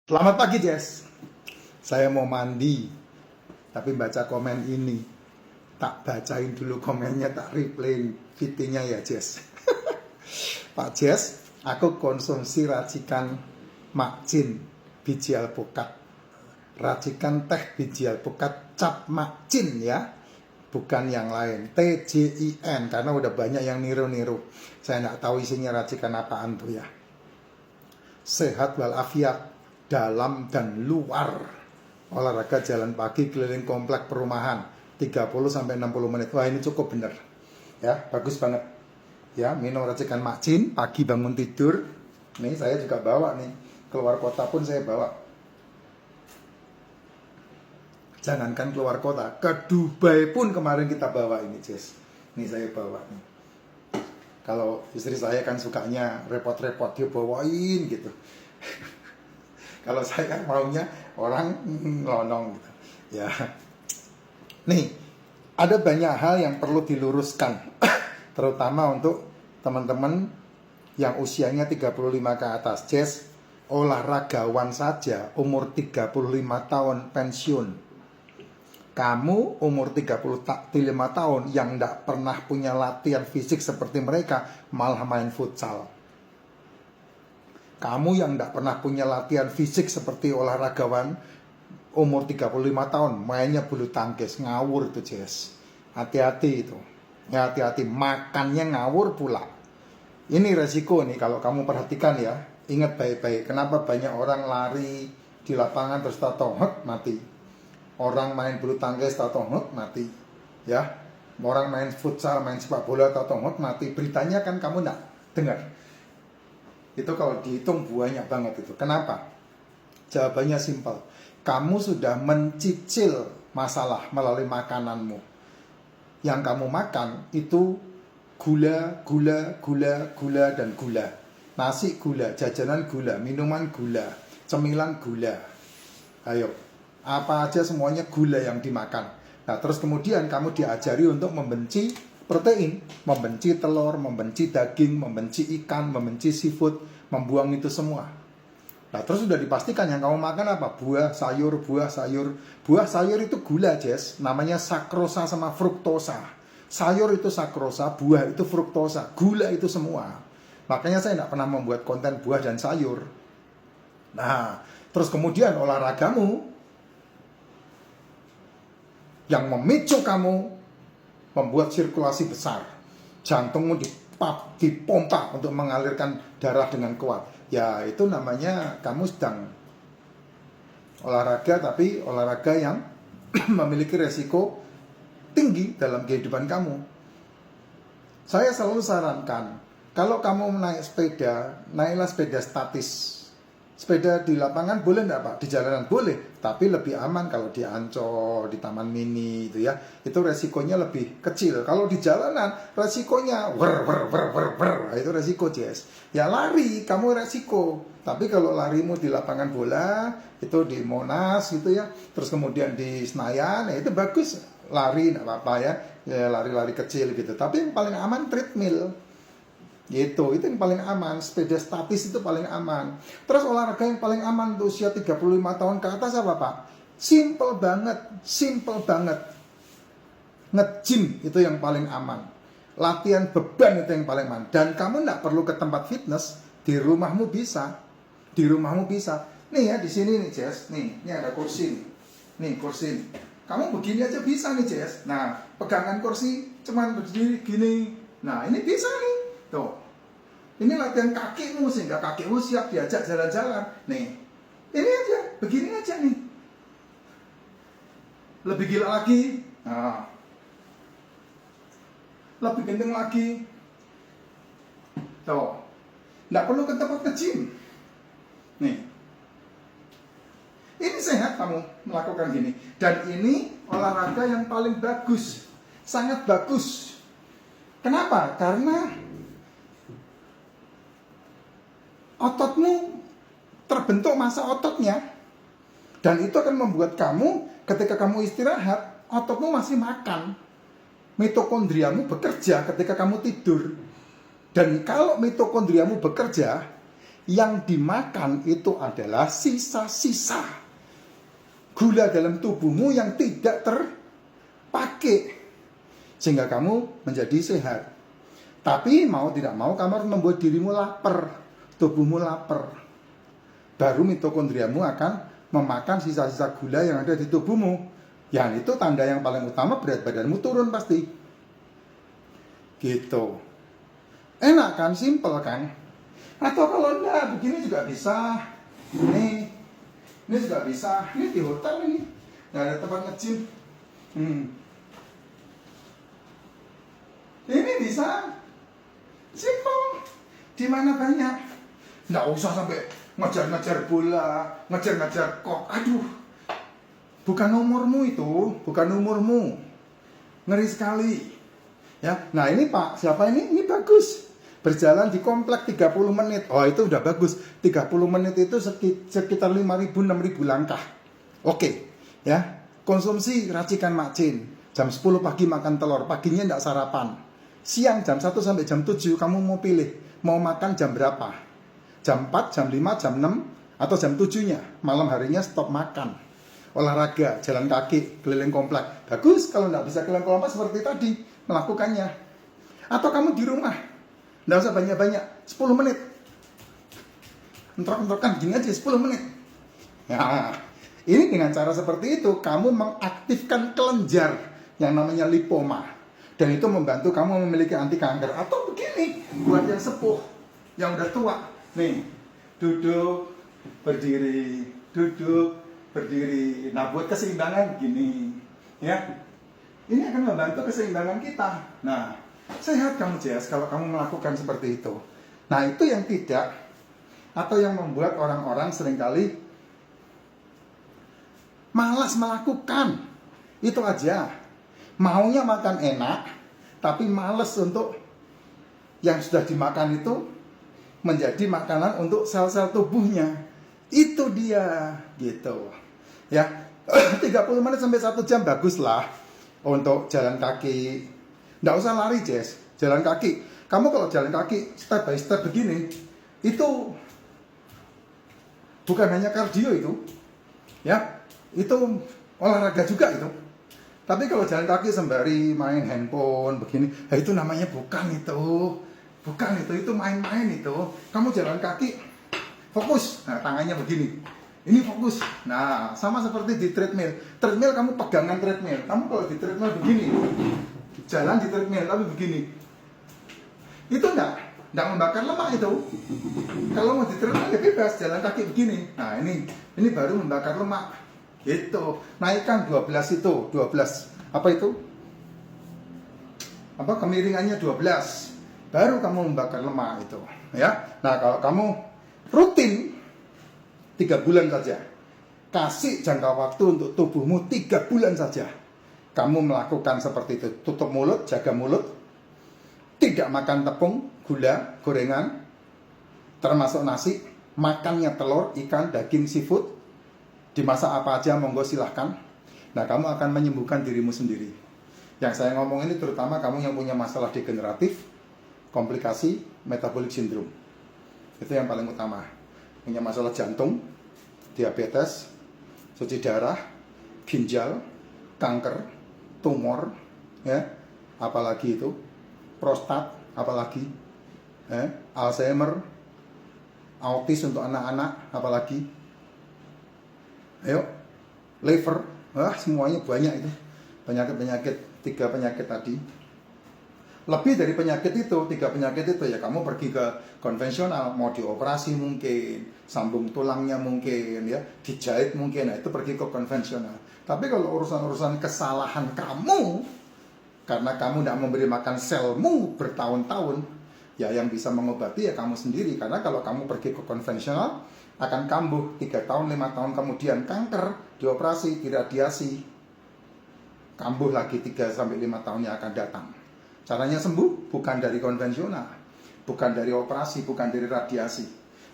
Selamat pagi, Jess. Saya mau mandi, tapi baca komen ini. Tak bacain dulu komennya, tak replayin VT-nya ya, Jess. Pak Jess, aku konsumsi racikan makcin biji alpukat. Racikan teh biji alpukat cap makcin ya. Bukan yang lain, TJIN, karena udah banyak yang niru-niru. Saya nggak tahu isinya racikan apaan tuh ya. Sehat walafiat, dalam dan luar. Olahraga jalan pagi keliling komplek perumahan 30-60 menit. Wah, ini cukup bener ya, bagus banget ya. Minum racikan makcin pagi bangun tidur. Nih saya juga bawa nih, keluar kota pun saya bawa. Jangankan keluar kota, ke Dubai pun kemarin kita bawa ini, Jess. Nih saya bawa nih. Kalau istri saya kan sukanya repot-repot, dia bawain gitu. Kalau saya kan maunya orang ngelonong gitu. Ya. Nih, ada banyak hal yang perlu diluruskan. Terutama untuk teman-teman yang usianya 35 ke atas. Jess, olahragawan saja umur 35 tahun pensiun. Kamu umur 35 tahun yang tidak pernah punya latihan fisik seperti mereka, malah main futsal. Kamu yang tidak pernah punya latihan fisik seperti olahragawan umur 35 tahun, mainnya bulu tangkis, ngawur itu, Jess. Hati-hati itu. Ya, hati-hati, makannya ngawur pula. Ini resiko nih kalau kamu perhatikan ya. Ingat baik-baik, kenapa banyak orang lari di lapangan terus tato mati. Orang main bulu tangkis tato mati. Ya. Orang main futsal, main sepak bola tato mati. Beritanya kan kamu enggak dengar. Itu kalau dihitung banyak banget itu. Kenapa? Jawabannya simpel. Kamu sudah mencicil masalah melalui makananmu. Yang kamu makan itu gula, dan gula. Nasi gula, jajanan gula, minuman gula, cemilan gula. Ayo, apa aja semuanya gula yang dimakan. Nah, terus kemudian kamu diajari untuk membenci protein, membenci telur, membenci daging, membenci ikan, membenci seafood, membuang itu semua. Nah, terus sudah dipastikan yang kamu makan apa? Buah, sayur, buah, sayur. Buah, sayur itu gula, Jess. Namanya sakrosa sama fruktosa. Sayur itu sakrosa, buah itu fruktosa. Gula itu semua. Makanya saya tidak pernah membuat konten buah dan sayur. Nah, terus kemudian olahragamu yang memicu kamu membuat sirkulasi besar. Jantungmu dipompa untuk mengalirkan darah dengan kuat. Ya, itu namanya kamu sedang olahraga, tapi olahraga yang memiliki resiko tinggi dalam kehidupan kamu. Saya selalu sarankan, kalau kamu naik sepeda, naiklah sepeda statis. Sepeda di lapangan boleh enggak, Pak? Di jalanan boleh, tapi lebih aman kalau di Ancol, di Taman Mini itu ya. Itu resikonya lebih kecil. Kalau di jalanan resikonya itu resiko, Jess. Ya lari, kamu resiko. Tapi kalau larimu di lapangan bola, itu di Monas gitu ya. Terus kemudian di Senayan, ya itu bagus. Lari enggak apa-apa ya. Ya lari-lari kecil gitu. Tapi yang paling aman treadmill. Gitu, itu yang paling aman. Sepeda statis itu paling aman. Terus olahraga yang paling aman untuk usia 35 tahun ke atas apa, Pak? Simple banget. Nge-gym itu yang paling aman. Latihan beban itu yang paling aman. Dan kamu nggak perlu ke tempat fitness. Di rumahmu bisa. Nih ya, di sini nih, Jess. Nih, ini ada kursi. Nih, kursi. Kamu begini aja bisa nih, Jess. Nah, pegangan kursi cuman berdiri gini. Nah, ini bisa nih. Tuh, ini latihan kakimu sehingga kakimu siap diajak jalan-jalan. Nih, ini aja, begini aja nih. Lebih gila lagi, nah, lebih gendeng lagi. Tuh, nggak perlu ke tempat nge-gym. Nih, ini sehat kamu melakukan gini. Dan ini olahraga yang paling bagus, sangat bagus. Kenapa? Karena ototmu terbentuk massa ototnya. Dan itu akan membuat kamu ketika kamu istirahat, ototmu masih makan. Mitokondriamu bekerja ketika kamu tidur. Dan kalau mitokondriamu bekerja, Yang dimakan itu adalah sisa-sisa gula dalam tubuhmu yang tidak terpakai, sehingga kamu menjadi sehat. Tapi mau tidak mau kamu harus membuat dirimu lapar, tubuhmu lapar. Baru mitokondriamu akan memakan sisa-sisa gula yang ada di tubuhmu. Yang itu tanda yang paling utama, berat badanmu turun pasti. Gitu. Enak kan, simple kan? Atau kalau enggak, begini juga bisa. Ini juga bisa. Ini di hotel ini, nggak ada tempat nge-gym. Ini bisa. Simple. Di mana banyak. Nggak usah sampai ngejar-ngejar bola, ngejar-ngejar kok. Aduh. Bukan umurmu itu, bukan umurmu. Ngeri sekali. Ya. Nah, ini Pak, siapa ini? Ini bagus. Berjalan di komplek 30 menit. Oh, itu udah bagus. 30 menit itu sekitar 5.000 6.000 langkah. Oke. Ya. Konsumsi racikan macin. Jam 10 pagi makan telur, paginya enggak sarapan. Siang jam 1 sampai jam 7 kamu mau pilih mau makan jam berapa? Jam 4, jam 5, jam 6 atau jam 7-nya. Malam harinya stop makan. Olahraga, jalan kaki, keliling komplek. Bagus kalau enggak bisa keliling komplek seperti tadi melakukannya. Atau kamu di rumah. Enggak usah banyak-banyak, 10 menit. Entrok-entrokan gini aja 10 menit. Nah, ini dengan cara seperti itu kamu mengaktifkan kelenjar yang namanya lipoma. Dan itu membantu kamu memiliki anti kanker. Atau begini, buat yang sepuh, yang udah tua. Nih, duduk, berdiri, duduk, berdiri. Nah, buat keseimbangan gini. Ya, ini akan membantu keseimbangan kita. Nah, sehat kamu Jess kalau kamu melakukan seperti itu. Nah, itu yang tidak. Atau yang membuat orang-orang seringkali malas melakukan. Itu aja. Maunya makan enak, tapi males untuk yang sudah dimakan itu menjadi makanan untuk sel-sel tubuhnya. Itu dia, gitu. Ya, 30 menit sampai 1 jam baguslah untuk jalan kaki. Nggak usah lari, Jess. Jalan kaki. Kamu kalau jalan kaki step by step begini, itu bukan hanya kardio itu. Ya, itu olahraga juga itu. Tapi kalau jalan kaki sembari main handphone begini, itu namanya bukan itu. Bukan itu main-main itu. Kamu jalan kaki, fokus. Nah, tangannya begini. Ini fokus. Nah, sama seperti di treadmill. Treadmill kamu pegangan treadmill. Kamu kalau di treadmill begini, jalan di treadmill tapi begini. Itu enggak membakar lemak itu. Kalau mau di treadmill ya bebas, jalan kaki begini. Nah, ini baru membakar lemak. Gitu. Naikkan 12 itu, 12. Apa itu? Apa kemiringannya 12. Baru kamu membakar lemak itu, ya. Nah, kalau kamu rutin 3 bulan saja. Kasih jangka waktu untuk tubuhmu 3 bulan saja. Kamu melakukan seperti itu. Tutup mulut, jaga mulut. Tidak makan tepung, gula, gorengan, termasuk nasi. Makannya telur, ikan, daging, seafood. Dimasak apa aja monggo silahkan. Nah, kamu akan menyembuhkan dirimu sendiri. Yang saya ngomong ini terutama kamu yang punya masalah degeneratif, komplikasi, metabolic syndrome. Itu yang paling utama. Punya masalah jantung, diabetes, cuci darah, ginjal, kanker, tumor, ya, apalagi itu, prostat, apalagi, Alzheimer, autis untuk anak-anak, apalagi. Ayo, liver, semuanya banyak itu. Penyakit-penyakit, 3 penyakit tadi. Lebih dari penyakit itu, 3 penyakit itu ya kamu pergi ke konvensional, mau dioperasi mungkin, sambung tulangnya mungkin, ya, dijahit mungkin, nah itu pergi ke konvensional. Tapi kalau urusan-urusan kesalahan kamu, karena kamu tidak memberi makan selmu bertahun-tahun, ya yang bisa mengobati ya kamu sendiri. Karena kalau kamu pergi ke konvensional, akan kambuh 3 tahun, 5 tahun kemudian kanker, dioperasi, diradiasi. Kambuh lagi 3-5 tahun yang akan datang. Caranya sembuh bukan dari konvensional, bukan dari operasi, bukan dari radiasi.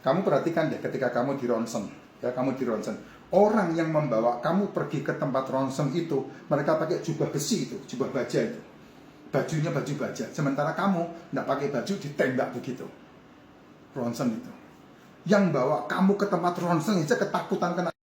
Kamu perhatikan deh ketika kamu di ronsen, ya kamu di ronsen. Orang yang membawa kamu pergi ke tempat ronsen itu, mereka pakai jubah besi itu, jubah baja itu. Bajunya baju baja. Sementara kamu tidak pakai baju, ditembak begitu. Ronsen itu. yang bawa kamu ke tempat ronsen aja ketakutan kena